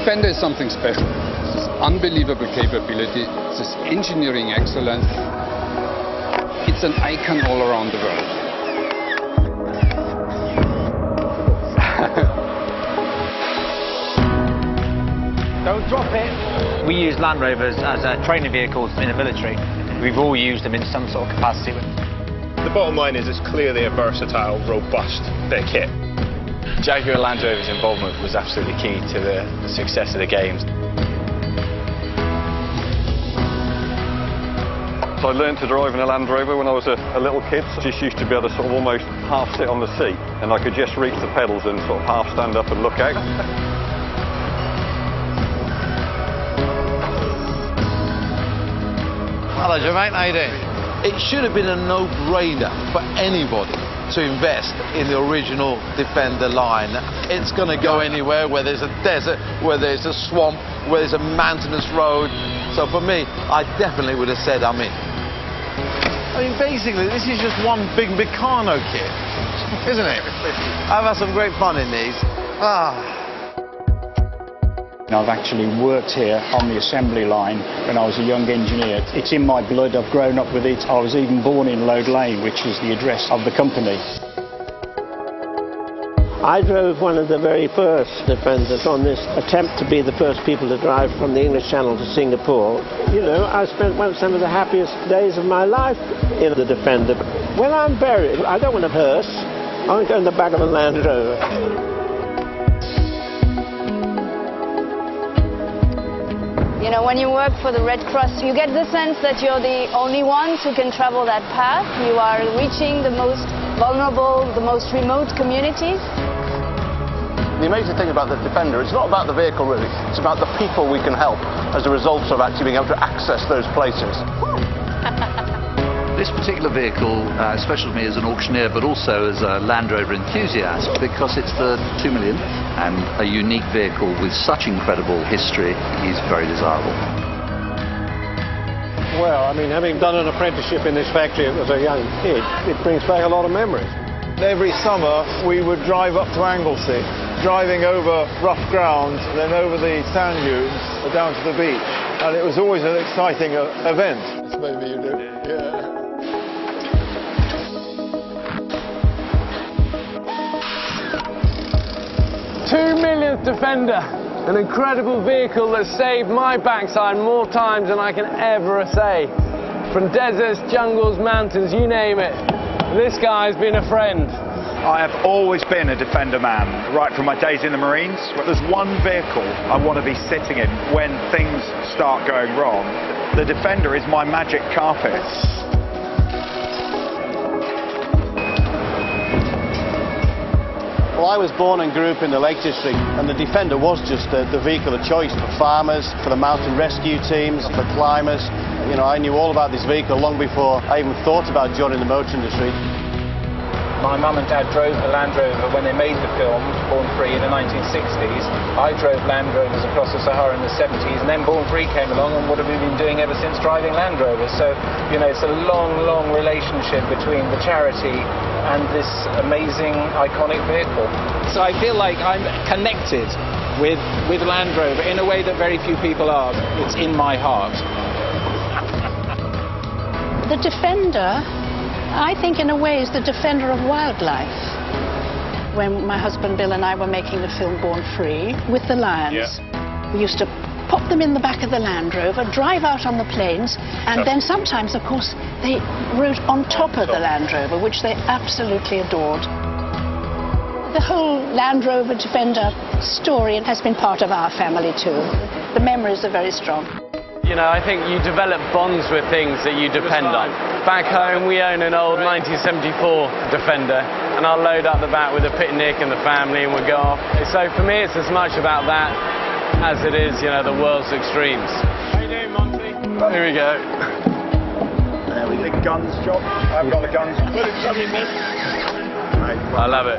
Defender is something special. This unbelievable capability, this engineering excellence. It's an icon all around the world. Don't drop it. We use Land Rovers as training vehicles in the military. We've all used them in some sort of capacity. The bottom line is it's clearly a versatile, robust bit of kit. Jaguar Land Rover's involvement was absolutely key to the success of the games. I learned to drive in a Land Rover when I was a little kid. I just used to be able to sort of almost half sit on the seat, and I could just reach the pedals and sort of half stand up and look out. Hello, Joe, mate. How you doing? It should have been a no-brainer for anybody to invest in the original Defender line. It's going to go anywhere, where there's a desert, where there's a swamp, where there's a mountainous road. So for me, I definitely would have said I'm in. I mean, basically, this is just one big Meccano kit, isn't it? I've had some great fun in these. I've actually worked here on the assembly line when I was a young engineer. It's in my blood, I've grown up with it. I was even born in Lode Lane, which is the address of the company. I drove one of the very first Defenders on this attempt to be the first people to drive from the English Channel to Singapore. You know, I spent some of the happiest days of my life in the Defender. When I'm buried, I don't want a hearse. I want to go in the back of a Land Rover. You know, when you work for the Red Cross, you get the sense that you're the only ones who can travel that path. You are reaching the most vulnerable, the most remote communities. The amazing thing about the Defender, it's not about the vehicle really, it's about the people we can help as a result of actually being able to access those places. This particular vehicle is special to me as an auctioneer, but also as a Land Rover enthusiast, because it's the 2 millionth, and a unique vehicle with such incredible history is very desirable. Well, I mean, having done an apprenticeship in this factory as a young kid, it brings back a lot of memories. Every summer we would drive up to Anglesey, driving over rough ground, then over the sand dunes, down to the beach. And it was always an exciting event. Maybe you do, yeah. 2 millionth Defender, an incredible vehicle that saved my backside more times than I can ever say. From deserts, jungles, mountains, you name it. This guy's been a friend. I have always been a Defender man, right from my days in the Marines. There's one vehicle I want to be sitting in when things start going wrong. The Defender is my magic carpet. Well, I was born and grew up in the Lake District, and the Defender was just the vehicle of choice for farmers, for the mountain rescue teams, for climbers. You know, I knew all about this vehicle long before I even thought about joining the motor industry. My mum and dad drove the Land Rover when they made the film Born Free in the 1960s. I drove Land Rovers across the Sahara in the 70s, and then Born Free came along, and what have we been doing ever since, driving Land Rovers? So, you know, it's a long, long relationship between the charity and this amazing, iconic vehicle. So I feel like I'm connected with Land Rover in a way that very few people are. It's in my heart. The Defender, I think in a way, is the defender of wildlife. When my husband Bill and I were making the film Born Free with the lions, we used to pop them in the back of the Land Rover, drive out on the plains, and then sometimes, of course, they rode on top of the Land Rover, which they absolutely adored. The whole Land Rover Defender story has been part of our family too. The memories are very strong. You know, I think you develop bonds with things that you depend on. Back home, we own an old 1974 Defender, and I'll load up the back with a picnic and the family, and we'll go off. So for me, it's as much about that as it is, you know, the world's extremes. How you doing, Monty? Here we go. There we go. Guns job. I've got the guns. I love it.